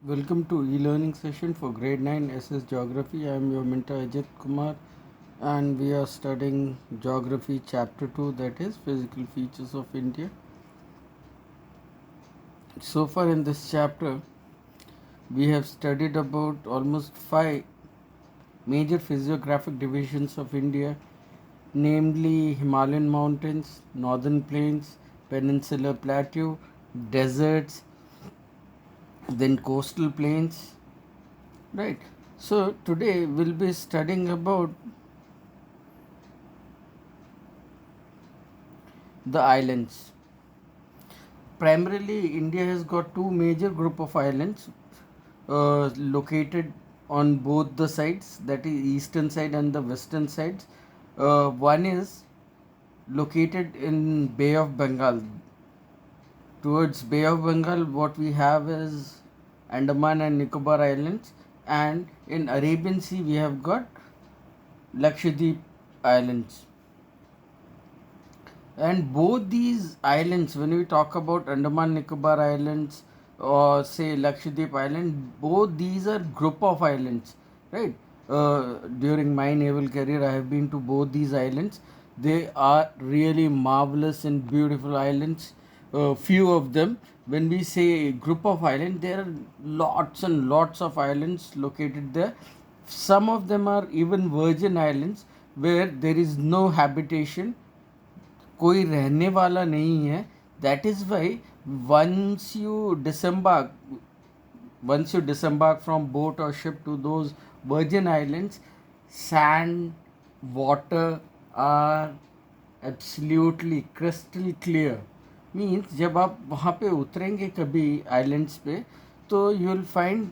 Welcome to e-learning session for grade 9 SS Geography. I am your mentor Ajit Kumar and we are studying Geography chapter 2, that is Physical Features of India. So far in this chapter we have studied about almost 5 major physiographic divisions of India, namely Himalayan mountains, northern plains, peninsular plateau, deserts, then coastal plains, right? So today we'll be studying about the islands. Primarily, India has got two major group of islands located on both the sides, that is eastern side and the western sides. One is located in Bay of Bengal. Towards Bay of Bengal, what we have is Andaman and Nicobar Islands, and in Arabian Sea we have got Lakshadweep Islands. And both these islands, when we talk about Andaman Nicobar Islands or say Lakshadweep Island, both these are group of islands, right? During my naval career, I have been to both these islands. They are really marvelous and beautiful islands. Few of them. When we say group of islands, there are lots and lots of islands located there. Some of them are even virgin islands where there is no habitation, कोई रहने वाला नहीं है. That is why once you disembark once you disembark from boat or ship to those virgin islands, sand, water are absolutely crystal clear. Means जब आप वहाँ पे उतरेंगे कभी आइलैंड्स पे, तो you will find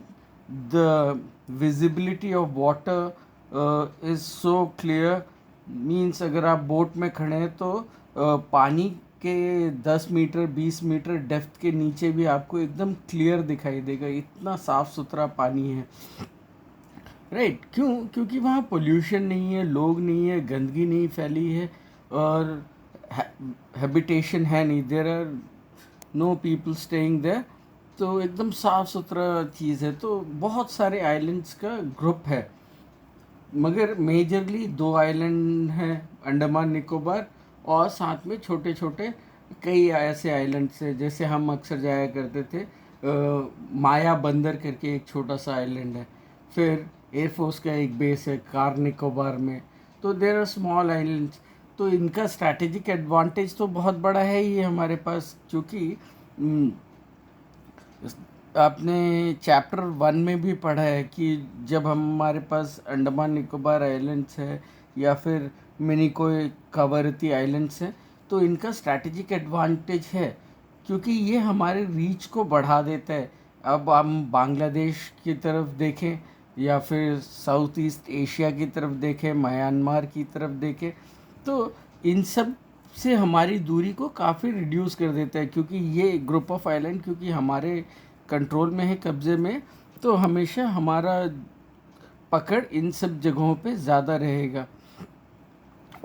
the visibility of water is so clear. Means अगर आप बोट में खड़े हैं तो पानी के 10 मीटर 20 मीटर डेप्थ के नीचे भी आपको एकदम क्लियर दिखाई देगा. इतना साफ़ सुथरा पानी है, राइट? क्यों? क्योंकि वहाँ पोल्यूशन नहीं है, लोग नहीं है, गंदगी नहीं फैली है और हैबिटेशन है नहीं. There are no people staying there. तो एकदम साफ़ सुथरा चीज़ है. तो बहुत सारे आइलैंड्स का ग्रुप है, मगर मेजरली दो आइलैंड हैं, अंडमान निकोबार और साथ में छोटे छोटे कई ऐसे आइलैंड्स हैं. जैसे हम अक्सर जाया करते थे, माया बंदर करके एक छोटा सा आइलैंड है. फिर एयरफोर्स का एक बेस है कार निकोबार में. तो देर आर स्मॉल आइलैंड्स. तो इनका स्ट्रैटेजिक एडवांटेज तो बहुत बड़ा है ही हमारे पास, क्योंकि आपने चैप्टर 1 में भी पढ़ा है कि जब हमारे पास अंडमान निकोबार आइलैंड्स है या फिर मिनिकोय कवरती आइलैंड्स हैं, तो इनका स्ट्रैटेजिक एडवांटेज है क्योंकि ये हमारे रीच को बढ़ा देता है. अब हम बांग्लादेश की तरफ देखें या फिर साउथ ईस्ट एशिया की तरफ देखें, म्यांमार की तरफ देखें, तो इन सब से हमारी दूरी को काफ़ी रिड्यूस कर देता है. क्योंकि ये ग्रुप ऑफ आइलैंड क्योंकि हमारे कंट्रोल में है, कब्ज़े में, तो हमेशा हमारा पकड़ इन सब जगहों पे ज़्यादा रहेगा.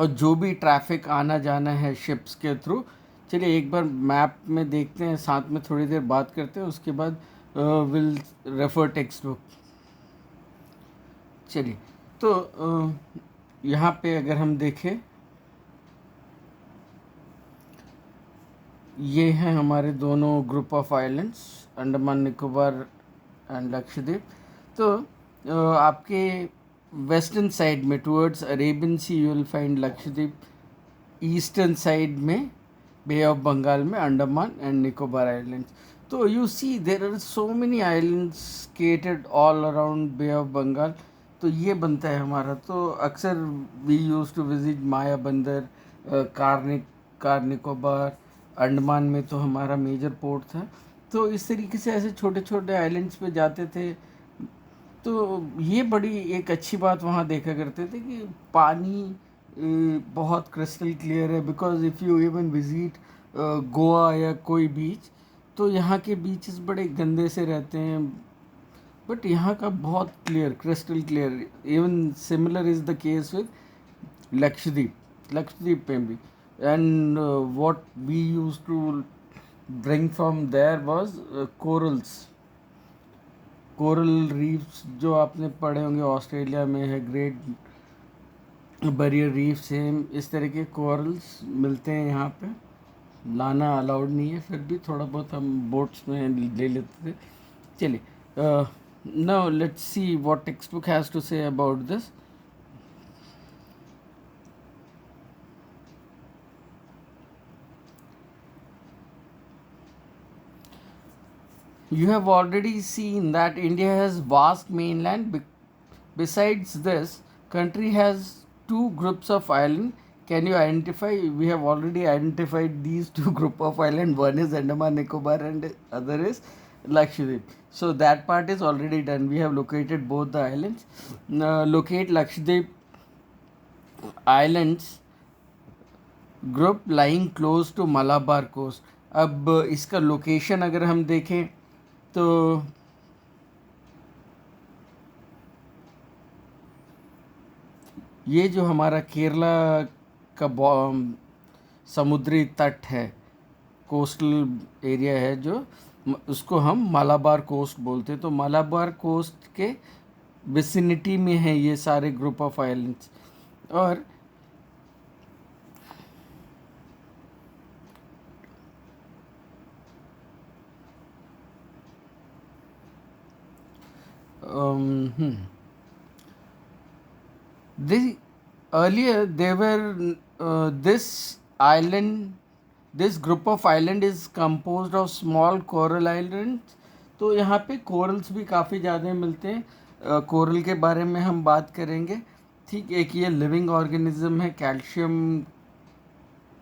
और जो भी ट्रैफिक आना जाना है शिप्स के थ्रू, चलिए एक बार मैप में देखते हैं, साथ में थोड़ी देर बात करते हैं, उसके बाद विल रेफर टेक्स्ट बुक. चलिए, तो यहाँ पे अगर हम देखें, ये हैं हमारे दोनों group of islands, Andaman Nicobar and Lakshadweep. तो आपके वेस्टर्न साइड में towards Arabian sea you will find Lakshadweep. Eastern side में बे ऑफ बंगाल में अंडमान एंड निकोबार आइलैंड्स. तो you see there are so many islands scattered all around bay of Bengal. तो ये बनता है हमारा. तो अक्सर we use to visit Mayabunder, Car Nicobar. Andaman में तो हमारा मेजर पोर्ट था. तो इस तरीके से ऐसे छोटे छोटे आइलैंड्स पे जाते थे. तो ये बड़ी एक अच्छी बात वहाँ देखा करते थे कि पानी बहुत क्रिस्टल क्लियर है. Because if you even visit Goa या कोई बीच, तो यहाँ के बीचेस बड़े गंदे से रहते हैं, बट यहाँ का बहुत clear, crystal clear. Even similar is the case with Lakshadweep में भी. And what we used to bring from there was corals. Coral reefs जो आपने पढ़े होंगे ऑस्ट्रेलिया में है, ग्रेट बैरियर रीफ, सेम इस तरह के कोरल्स मिलते हैं यहाँ पे। लाना अलाउड नहीं है, फिर भी थोड़ा बहुत हम बोट्स में ले लेते थे। चलिए, now let's see what textbook has to say about this. You have already seen that India has vast mainland. Besides this, country has two groups of island. Can you identify? We have already identified these two group of island. One is Andaman Nicobar and other is Lakshadweep. So that part is already done. We have located both the islands. Locate Lakshadweep islands group lying close to Malabar coast. अब इसका location अगर हम देखें तो ये जो हमारा केरला का समुद्री तट है, कोस्टल एरिया है, जो उसको हम मालाबार कोस्ट बोलते हैं। तो मालाबार कोस्ट के विसिनिटी में है ये सारे ग्रुप ऑफ आइलैंड्स। और the earlier they were this group of island is composed of small coral islands। तो यहाँ पे कोरल्स भी काफ़ी ज़्यादा मिलते हैं। कोरल के बारे में हम बात करेंगे। ठीक, एक ये लिविंग ऑर्गेनिज्म है, कैल्शियम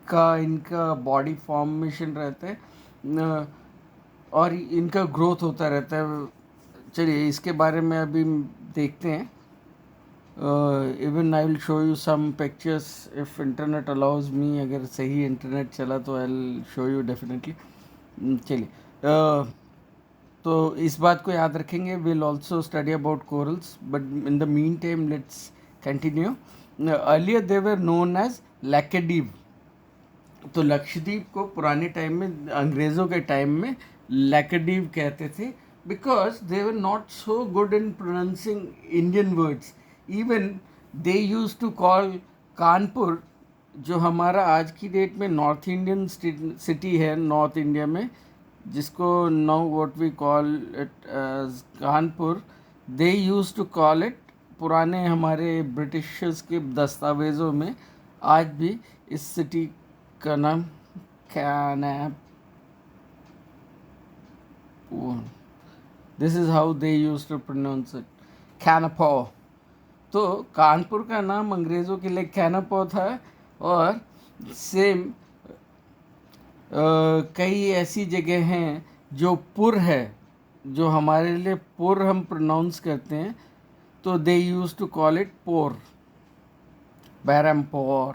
का इनका बॉडी फॉर्मेशन रहता है और इनका ग्रोथ होता रहता है। चलिए इसके बारे में अभी देखते हैं। Even I will show you some pictures if internet allows me. अगर सही इंटरनेट चला तो I will show you definitely. चलिए, तो इस बात को याद रखेंगे। Will also study about corals, but in the meantime let's continue. Earlier they were known as Laccadive. तो लक्षद्वीप को पुराने टाइम में, अंग्रेज़ों के टाइम में लैकेडीव कहते थे, because they were not so good in pronouncing Indian words. Even they use to call Kanpur, जो हमारा आज की डेट में नॉर्थ इंडियन सिटी है नॉर्थ इंडिया में, जिसको now what we call it as Kanpur, they use to call it, पुराने हमारे ब्रिटिशर्स के दस्तावेज़ों में आज भी इस सिटी का नाम Kanpur, this is how they use to pronounce it, Kanpur. तो कानपुर का नाम अंग्रेज़ों के लिए कानपुर था। और सेम कई ऐसी जगह हैं जो पुर है, जो हमारे लिए पुर हम प्रोनाउंस करते हैं, तो they use to call it pore, Berhampur,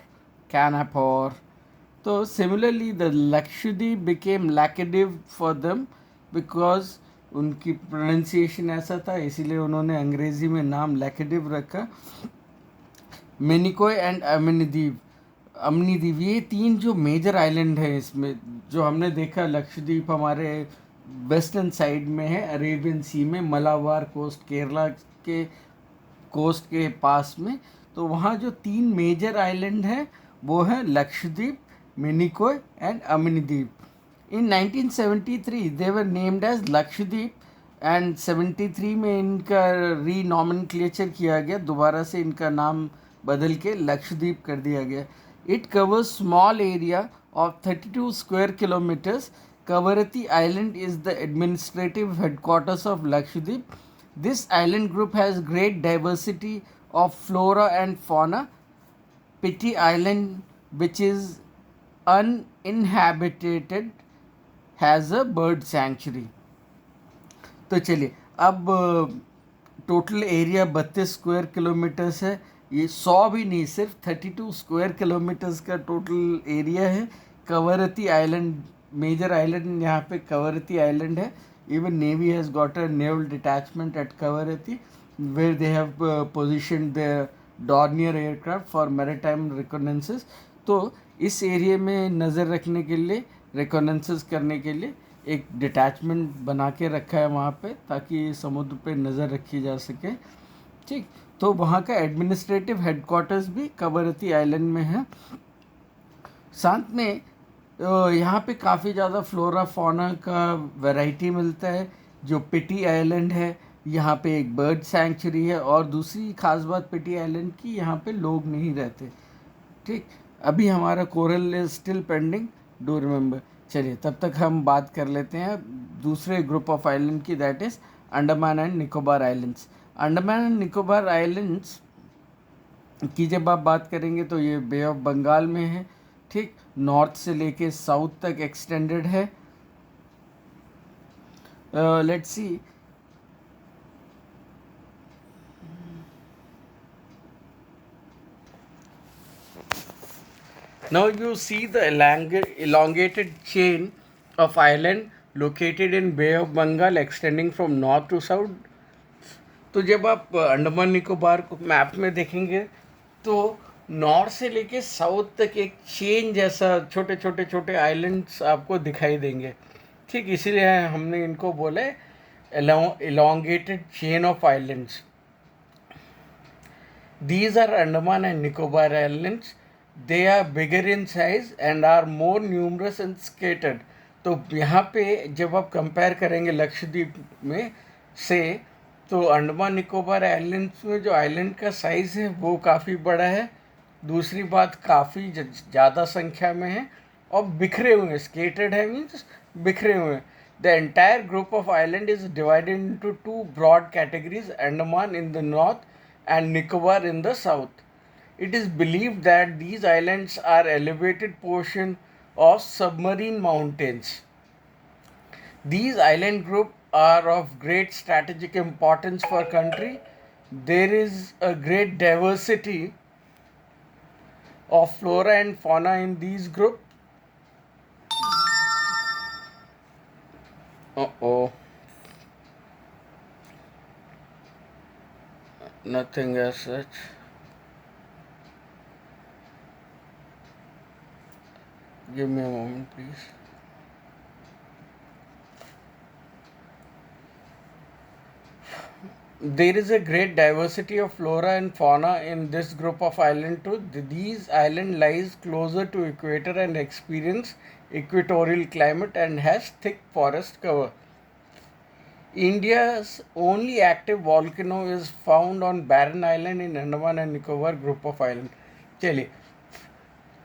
Kanapur. तो similarly the Lakshadweep became Laccadive for them because उनकी प्रोनाउंसिएशन ऐसा था, इसीलिए उन्होंने अंग्रेज़ी में नाम लैकेडिव रखा। मिनिकोय एंड अमनीदीव, ये तीन जो मेजर आइलैंड है इसमें, जो हमने देखा लक्षद्वीप हमारे वेस्टर्न साइड में है, अरेबियन सी में, मलाबार कोस्ट, केरला के कोस्ट के पास में। तो वहाँ जो तीन मेजर आइलैंड हैं वो है Lakshadweep, Minicoy and Amindivi. In 1973 they were named as Lakshadweep and 73 में इनका रीनॉमेनक्लेचर किया गया, दोबारा से इनका नाम बदल के लक्षद्वीप कर दिया गया। It covers small area of 32 square kilometres. Kavarati Island is the administrative headquarters of Lakshadweep. This island group has great diversity of flora and fauna. Piti Island, which is uninhabited, has a bird sanctuary. तो चलिए, अब total area 32 square kilometres है। ये 100 भी नहीं, सिर्फ 32 square kilometres का total area है। कवरती आइलैंड, मेजर आइलैंड यहाँ पे कवरती आइलैंड है। Even navy has got a naval detachment at Kavaratti where they have position the Dornier aircraft for maritime reconnaissance. तो इस एरिया में नज़र रखने के लिए, रिकॉनेंसेस करने के लिए एक डिटैचमेंट बना के रखा है वहाँ पे, ताकि समुद्र पे नज़र रखी जा सके। ठीक, तो वहाँ का एडमिनिस्ट्रेटिव हेडक्वार्टर्स भी कवरत्ती आइलैंड में है। साथ में यहाँ पे काफ़ी ज़्यादा फ्लोरा फौना का वैरायटी मिलता है। जो पिटी आइलैंड है, यहाँ पे एक बर्ड सैंक्चुरी है, और दूसरी खास बात पिटी आइलैंड की, यहाँ पे लोग नहीं रहते। ठीक, अभी हमारा coral is still pending, do remember. चलिए, तब तक हम बात कर लेते हैं दूसरे ग्रुप ऑफ आइलैंड की, that is Andaman and Nicobar islands. Andaman and Nicobar islands की जब आप बात करेंगे तो ये बे ऑफ बंगाल में है। ठीक, नॉर्थ से लेके साउथ तक एक्सटेंडेड है। Let's see, now you see the elongated chain of island located in Bay of Bengal extending from north to south. तो जब आप अंडमान निकोबार को मैप में देखेंगे तो नॉर्थ से लेके साउथ तक एक चेन जैसा छोटे छोटे छोटे आइलैंड्स आपको दिखाई देंगे। ठीक, इसीलिए हमने इनको बोले elongated chain of islands. These are Andaman and Nicobar Islands. They are bigger in size and are more numerous and scattered. तो यहाँ पे जब आप कंपेयर करेंगे लक्षद्वीप में से, तो अंडमान निकोबार आइलैंड्स में जो आइलैंड का साइज़ है वो काफ़ी बड़ा है। दूसरी बात, काफ़ी ज़्यादा संख्या में है और बिखरे हुए हैं। स्केटेड है मीन्स बिखरे हुए हैं। The entire group of island is divided into two broad categories, Andaman in the north and Nicobar in the south. It is believed that these islands are elevated portion of submarine mountains. These island group are of great strategic importance for country. There is a great diversity of flora and fauna in these group. Nothing as such. Give me a moment, please. There is a great diversity of flora and fauna in this group of islands too. These island lies closer to equator and experience equatorial climate and has thick forest cover. India's only active volcano is found on Barren Island in Andaman and Nicobar group of island. चलिए,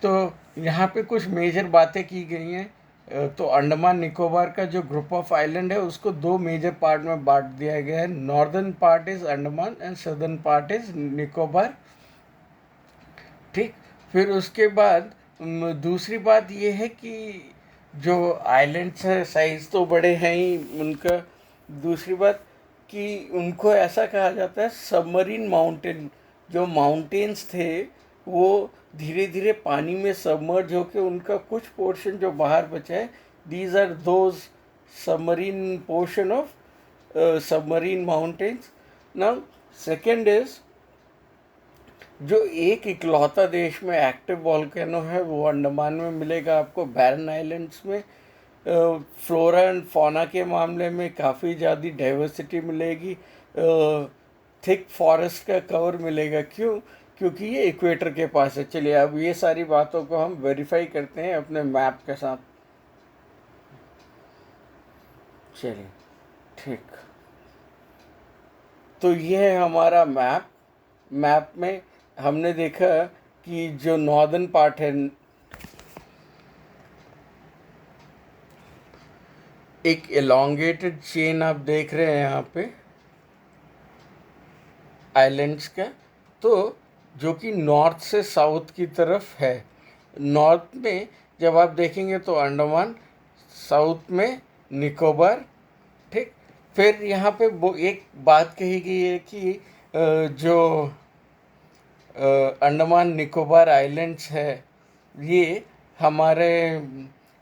तो यहाँ पे कुछ major बातें की गई हैं। तो अंडमान निकोबार का जो ग्रुप ऑफ आइलैंड है उसको दो मेजर पार्ट में बांट दिया गया है। Northern part is Andaman and southern part is Nicobar. ठीक, फिर उसके बाद दूसरी बात ये है कि जो आइलैंड्स है साइज तो बड़े हैं ही उनका। दूसरी बात कि उनको ऐसा कहा जाता है सबमरीन माउंटेन। जो माउंटेन्स थे वो धीरे धीरे पानी में सबमर्ज होकर उनका कुछ पोर्शन जो बाहर बचा है, these are those submarine portion of submarine mountains. Now second is, जो एक इकलौता देश में एक्टिव वॉल्केनो है वो अंडमान में मिलेगा आपको, बैरन आइलैंड्स में। फ्लोरा एंड फौना के मामले में काफ़ी ज़्यादा डाइवर्सिटी मिलेगी। थिक फॉरेस्ट का कवर मिलेगा। क्यों? क्योंकि ये इक्वेटर के पास है। चलिए, अब ये सारी बातों को हम वेरीफाई करते हैं अपने मैप के साथ। चलिए, ठीक, तो ये है हमारा मैप। मैप में हमने देखा कि जो नॉर्दर्न पार्ट है, एक एलोंगेटेड चेन आप देख रहे हैं यहाँ पे आइलैंड्स का, तो जो कि नॉर्थ से साउथ की तरफ है। नॉर्थ में जब आप देखेंगे तो अंडमान, साउथ में निकोबार। ठीक, फिर यहाँ पे वो एक बात कही गई है कि जो अंडमान निकोबार आइलैंड्स है ये हमारे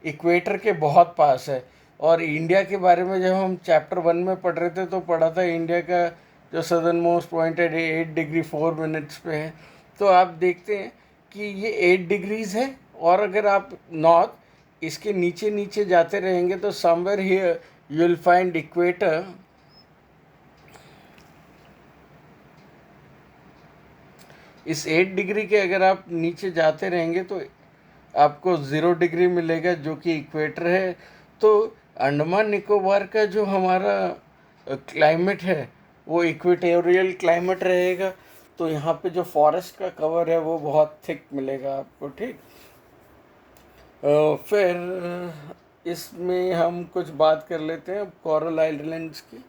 इक्वेटर के बहुत पास है। और इंडिया के बारे में जब हम चैप्टर 1 में पढ़ रहे थे तो पढ़ा था इंडिया का जो सदर्न मोस्ट पॉइंट है 8 डिग्री 4 मिनट्स पे है। तो आप देखते हैं कि ये 8 डिग्रीज़ है, और अगर आप नॉर्थ इसके नीचे नीचे जाते रहेंगे तो somewhere here you will find equator. इस 8 डिग्री के अगर आप नीचे जाते रहेंगे तो आपको 0 डिग्री मिलेगा जो कि इक्वेटर है। तो अंडमान निकोबार का जो हमारा क्लाइमेट है वो इक्वेटोरियल क्लाइमेट रहेगा। तो यहाँ पे जो फॉरेस्ट का कवर है वो बहुत थिक मिलेगा आपको, ठीक। फिर इसमें हम कुछ बात कर लेते हैं कोरल आइलैंड्स की।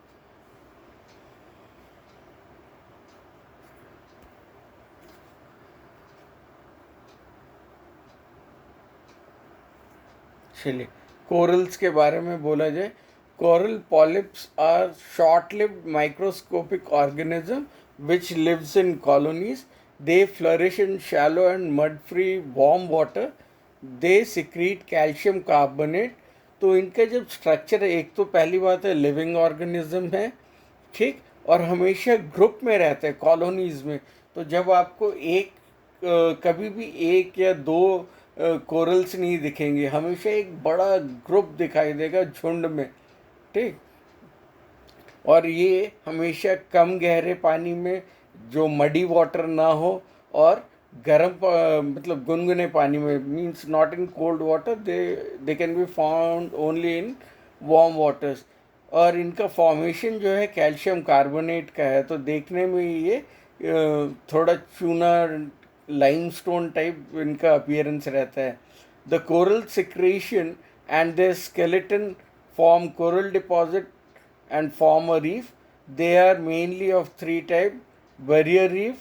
चलिए कोरल्स के बारे में बोला जाए। Coral polyps are short lived microscopic organism which lives in colonies. They flourish in shallow and mud free warm water. They secrete calcium carbonate. तो इनका जब स्ट्रक्चर है, एक तो पहली बात है लिविंग ऑर्गेनिज्म है, ठीक, और हमेशा ग्रुप में रहते हैं कॉलोनीज में। तो जब आपको कभी भी एक या दो कोरल्स नहीं दिखेंगे, हमेशा एक बड़ा ग्रुप दिखाई देगा झुंड में, ठीक। और ये हमेशा कम गहरे पानी में, जो मडी वाटर ना हो, और मतलब गुनगुने पानी में, means not in cold water, they can be found only in warm waters. और इनका फॉर्मेशन जो है कैल्शियम कार्बोनेट का है। तो देखने में ये थोड़ा चूना लाइमस्टोन टाइप इनका अपीयरेंस रहता है। The coral secretion and the skeleton form coral deposit and form a reef. They are mainly of three types: barrier reef,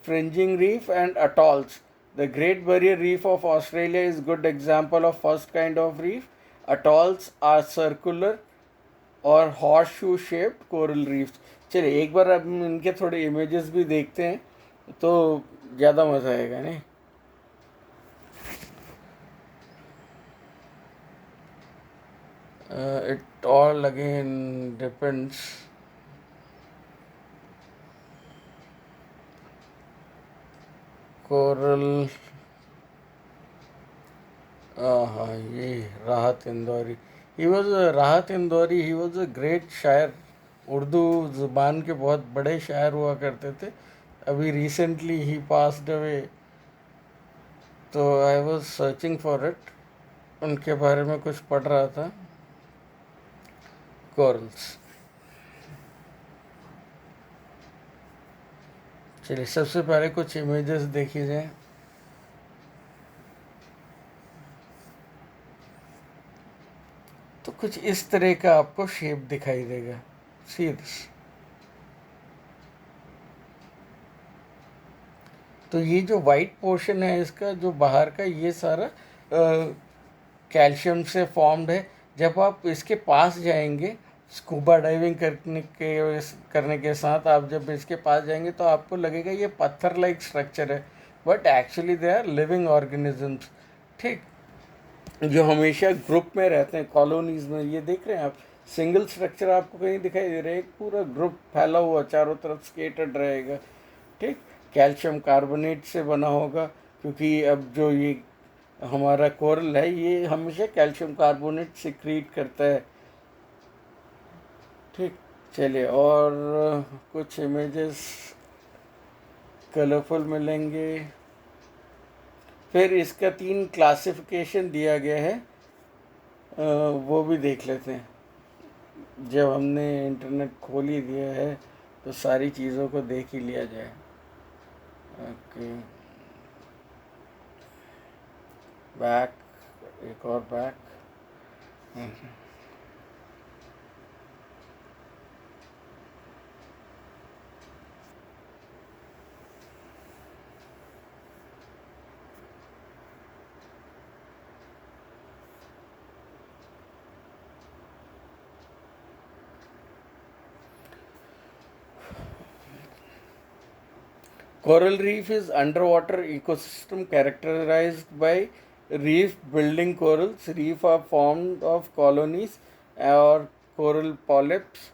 fringing reef, and atolls. The Great Barrier Reef of Australia is a good example of first kind of reef. Atolls are circular और horseshoe shaped coral reefs. चलिए एक बार अब इनके थोड़े images भी देखते हैं तो ज़्यादा मज़ा आएगा, नहीं? It all again depends. Coral, हाँ, ये राहत इंदौरी। राहत Indori he was a great शायर। उर्दू ज़ुबान के बहुत बड़े शायर हुआ करते थे। अभी रिसेंटली ही पास्ड अवे। तो I was searching for it, उनके बारे में कुछ पढ़ रहा था। कोरल्स, चलिए सबसे पहले कुछ इमेजेस देखी जाए। तो कुछ इस तरह का आपको शेप दिखाई देगा। See this. तो ये जो वाइट पोर्शन है इसका, जो बाहर का, ये सारा कैल्शियम से फॉर्म्ड है। जब आप इसके पास जाएंगे, स्कूबा डाइविंग करने के साथ आप जब इसके पास जाएंगे तो आपको लगेगा ये पत्थर लाइक स्ट्रक्चर है, but actually they are living organisms, ठीक, जो हमेशा ग्रुप में रहते हैं कॉलोनीज में। ये देख रहे हैं आप, सिंगल स्ट्रक्चर आपको कहीं दिखाई दे रहा है, एक पूरा ग्रुप फैला हुआ चारों तरफ स्केटर्ड रहेगा, ठीक। कैल्शियम कार्बोनेट से बना होगा, क्योंकि अब जो ये हमारा कोरल है ये हमेशा कैल्शियम कार्बोनेट सिक्रीट करता है, ठीक। चलिए और कुछ इमेजेस कलरफुल मिलेंगे। फिर इसका 3 क्लासिफिकेशन दिया गया है, वो भी देख लेते हैं। जब हमने इंटरनेट खोल ही दिया है तो सारी चीज़ों को देख ही लिया जाए। ओके, बैक, एक और back. Coral reef is underwater ecosystem characterized by reef building corals. Reef are formed of colonies or coral polyps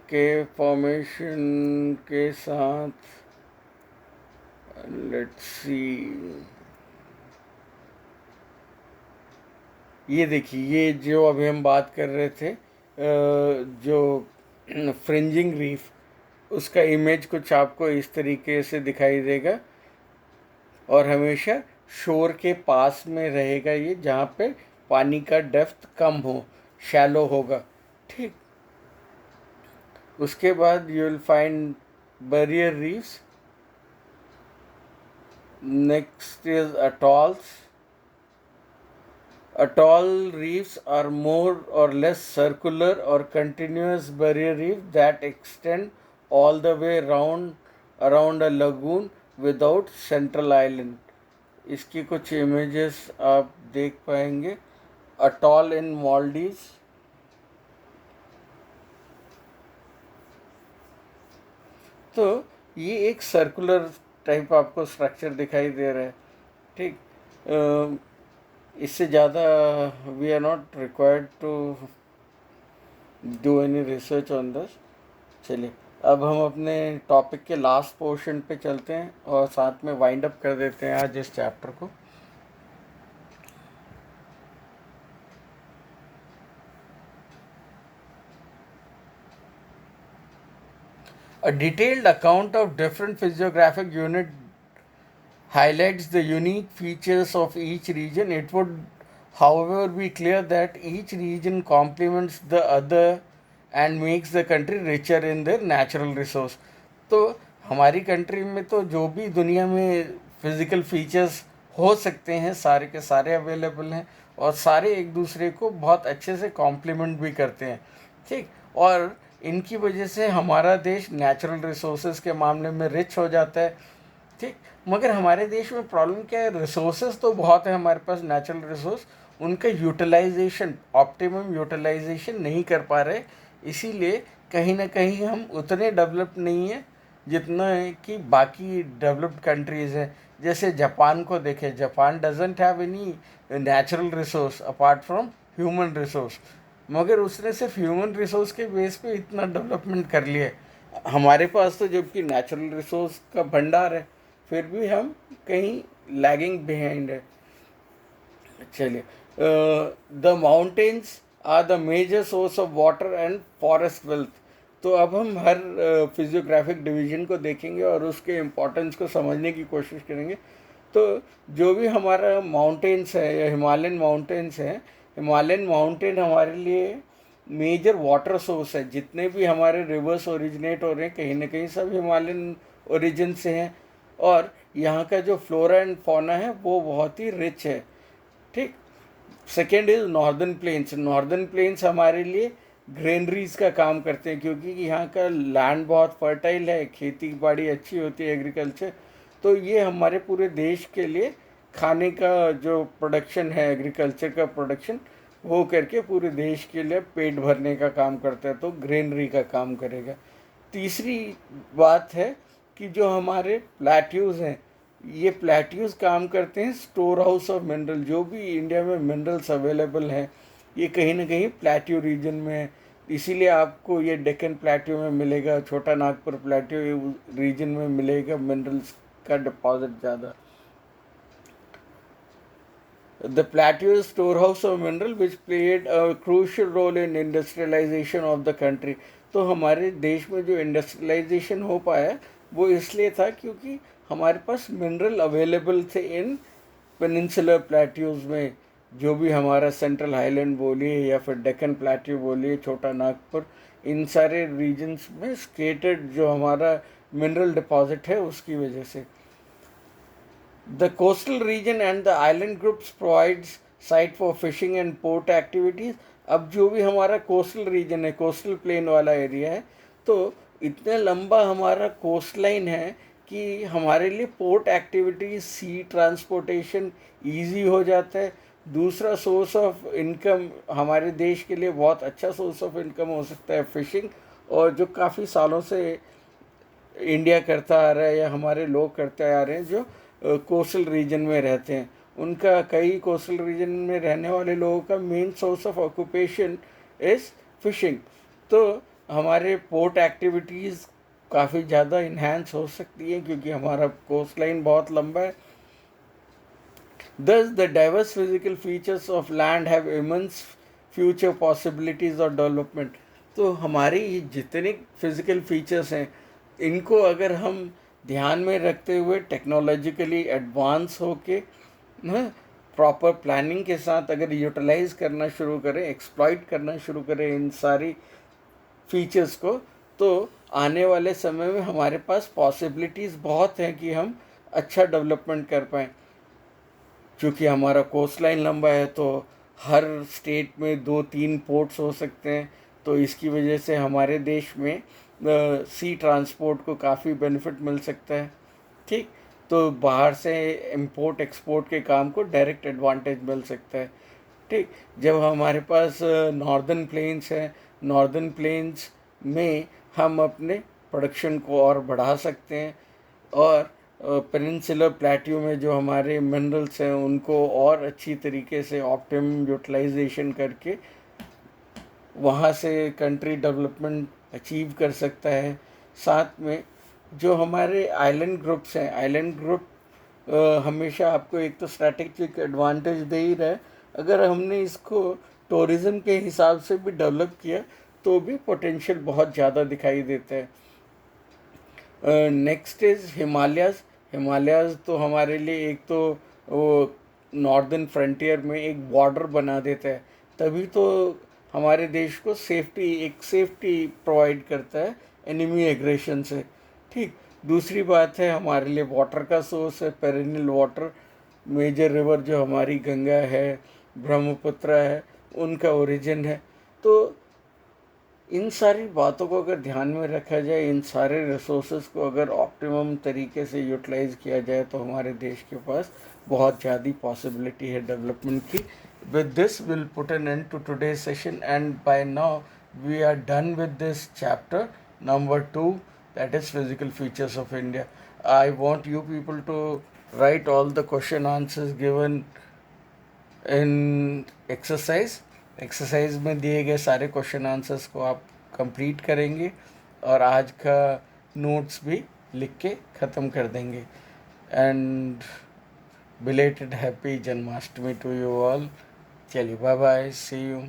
के फॉर्मेशन के साथ। लेट्स सी, ये देखिए, ये जो अभी हम बात कर रहे थे, जो फ्रिंजिंग रीफ, उसका इमेज कुछ आपको इस तरीके से दिखाई देगा, और हमेशा शोर के पास में रहेगा ये, जहाँ पे पानी का डेप्थ कम हो, शैलो होगा। ठीक, उसके बाद you will find barrier reefs, next is atolls. Atoll reefs are more or less circular or continuous barrier reef that extend all the way around a lagoon without central island. इसकी कुछ images आप देख पाएंगे। Atoll इन मालदीव्स, तो ये एक circular type आपको structure दिखाई दे रहा है। ठीक, इससे ज़्यादा we are not required to do any research on this. चलिए, अब हम अपने टॉपिक के लास्ट पोर्शन पे चलते हैं और साथ में वाइंड अप कर देते हैं आज इस चैप्टर को। A detailed account of different physiographic unit highlights the unique features of each region. It would, however, be clear that each region complements the other and makes the country richer in their natural resource. तो हमारी country में तो जो भी दुनिया में physical features हो सकते हैं, सारे के सारे अवेलेबल हैं, और सारे एक दूसरे को बहुत अच्छे से कॉम्प्लीमेंट भी करते हैं। ठीक, और इनकी वजह से हमारा देश नेचुरल रिसोर्सेज के मामले में रिच हो जाता है। ठीक, मगर हमारे देश में प्रॉब्लम क्या है, रिसोर्सेज तो बहुत है हमारे पास, नेचुरल रिसोर्स, उनका यूटिलाइजेशन, ऑप्टिमम यूटिलाइजेशन नहीं कर पा रहे, इसीलिए कहीं ना कहीं हम उतने डेवलप नहीं हैं जितना है कि बाकी डेवलप्ड कंट्रीज़ हैं। जैसे जापान को देखें, Japan doesn't have any natural resource apart from human resource, मगर उसने सिर्फ ह्यूमन रिसोर्स के बेस पे इतना डेवलपमेंट कर लिया है। हमारे पास तो जबकि नेचुरल रिसोर्स का भंडार है, फिर भी हम कहीं लैगिंग बिहाइंड है। चलिए, the mountains are the major source of water and forest wealth. तो अब हम हर फिजियोग्राफिक डिवीजन को देखेंगे और उसके इम्पोर्टेंस को समझने की कोशिश करेंगे। तो जो भी हमारा माउंटेन्स है या हिमालयन माउंटेन्स हैं, हिमालयन माउंटेन हमारे लिए मेजर वाटर सोर्स है। जितने भी हमारे रिवर्स ओरिजिनेट हो रहे हैं, कहीं ना कहीं सब हिमालयन ओरिजिन से हैं, और यहाँ का जो फ्लोरा एंड फौना है वो बहुत ही रिच है। ठीक, second is northern plains. Northern plains हमारे लिए ग्रेनरीज का काम करते हैं, क्योंकि यहाँ का लैंड बहुत फर्टाइल है, खेती बाड़ी अच्छी होती है, एग्रीकल्चर। तो ये हमारे पूरे देश के लिए खाने का जो प्रोडक्शन है, एग्रीकल्चर का प्रोडक्शन, वो करके पूरे देश के लिए पेट भरने का काम करता है, तो ग्रेनरी का काम करेगा। तीसरी बात है कि जो हमारे प्लेट्यूज़ हैं, ये प्लेट्यूज़ काम करते हैं स्टोर हाउस ऑफ मिनरल। जो भी इंडिया में मिनरल्स अवेलेबल हैं, ये कहीं ना कहीं प्लेट्यू रीजन में है। इसीलिए आपको ये डेक्कन प्लेट्यू में मिलेगा, छोटा नागपुर प्लेट्यू रीजन में मिलेगा मिनरल्स का डिपॉजिट ज़्यादा। The plateau is storehouse of mineral which played a crucial role in industrialization of the country. तो हमारे देश में जो इंडस्ट्रियलाइजेशन हो पाया वो इसलिए था क्योंकि हमारे पास मिनरल अवेलेबल थे इन पेनिनसुलर प्लेट्यूज में। जो भी हमारा सेंट्रल हाईलैंड बोलिए या फिर डेक्कन प्लेट्यू बोलिए, छोटा नागपुर, इन सारे रीजन्स में स्केटर्ड जो हमारा मिनरल डिपॉजिट है उसकी वजह से। The coastal region and the island groups provides site for fishing and port activities. अब जो भी हमारा कोस्टल रीजन है, कोस्टल प्लेन वाला एरिया है, तो इतना लंबा हमारा कोस्ट लाइन है कि हमारे लिए पोर्ट एक्टिविटीज, सी ट्रांसपोर्टेशन ईजी हो जाता है। दूसरा सोर्स ऑफ इनकम हमारे देश के लिए बहुत अच्छा सोर्स ऑफ इनकम हो सकता है फिशिंग, और जो काफ़ी सालों से इंडिया करता आ रहा है या हमारे लोग करते आ रहे हैं जो कोस्टल रीजन में रहते हैं। उनका, कई कोस्टल रीजन में रहने वाले लोगों का main source of occupation is fishing. तो हमारे पोर्ट एक्टिविटीज़ काफ़ी ज़्यादा इन्हांस हो सकती हैं क्योंकि हमारा कोस्ट लाइन बहुत लंबा है। Thus, the diverse physical features of land have immense future possibilities of development. तो हमारे ये जितने फिजिकल फीचर्स हैं, इनको अगर हम ध्यान में रखते हुए टेक्नोलॉजिकली एडवांस होके प्रॉपर प्लानिंग के साथ अगर यूटिलाइज करना शुरू करें, एक्सप्लॉइट करना शुरू करें इन सारी फीचर्स को, तो आने वाले समय में हमारे पास पॉसिबिलिटीज़ बहुत हैं कि हम अच्छा डेवलपमेंट कर पाएँ। क्योंकि हमारा कोस्ट लाइन लंबा है, तो हर स्टेट में 2-3 पोर्ट्स हो सकते हैं, तो इसकी वजह से हमारे देश में सी ट्रांसपोर्ट को काफ़ी बेनिफिट मिल सकता है। ठीक, तो बाहर से इंपोर्ट एक्सपोर्ट के काम को डायरेक्ट एडवांटेज मिल सकता है। ठीक, जब हमारे पास नॉर्दर्न प्लेन्स हैं, नॉर्दर्न प्लेन्स में हम अपने प्रोडक्शन को और बढ़ा सकते हैं, और पेनिनसुलर प्लेट्यू में जो हमारे मिनरल्स हैं उनको और अच्छी तरीके से ऑप्टिमम यूटिलाइजेशन करके वहाँ से कंट्री डेवलपमेंट अचीव कर सकता है। साथ में जो हमारे आइलैंड ग्रुप्स हैं, आइलैंड ग्रुप हमेशा आपको एक तो स्ट्रैटेजिक एडवांटेज दे ही रहा है, अगर हमने इसको टूरिज़्म के हिसाब से भी डेवलप किया तो भी पोटेंशियल बहुत ज़्यादा दिखाई देता है। Next is Himalayas. हिमालयाज़ तो हमारे लिए एक तो वो नॉर्दर्न फ्रंटियर में एक बॉर्डर बना देता है, तभी तो हमारे देश को सेफ्टी प्रोवाइड करता है एनिमी एग्रेशन से। ठीक, दूसरी बात है हमारे लिए वाटर का सोर्स है, पेरिनियल वाटर। मेजर रिवर जो हमारी गंगा है, ब्रह्मपुत्र है, उनका ओरिजिन है। तो इन सारी बातों को अगर ध्यान में रखा जाए, इन सारे रिसोर्सेज को अगर ऑप्टिमम तरीके से यूटिलाइज किया जाए, तो हमारे देश के पास बहुत ज़्यादा पॉसिबिलिटी है डेवलपमेंट की। With this will put an end to today session, and by now we are done with this chapter number 2, that is physical features of India. I want you people to write all the question answers given in exercise में दिए गए सारे question answers को आप complete करेंगे, और आज का नोट्स भी लिख के ख़त्म कर देंगे। And belated happy Janmashtami to you all. चलिए, बाय बाय, सी यू।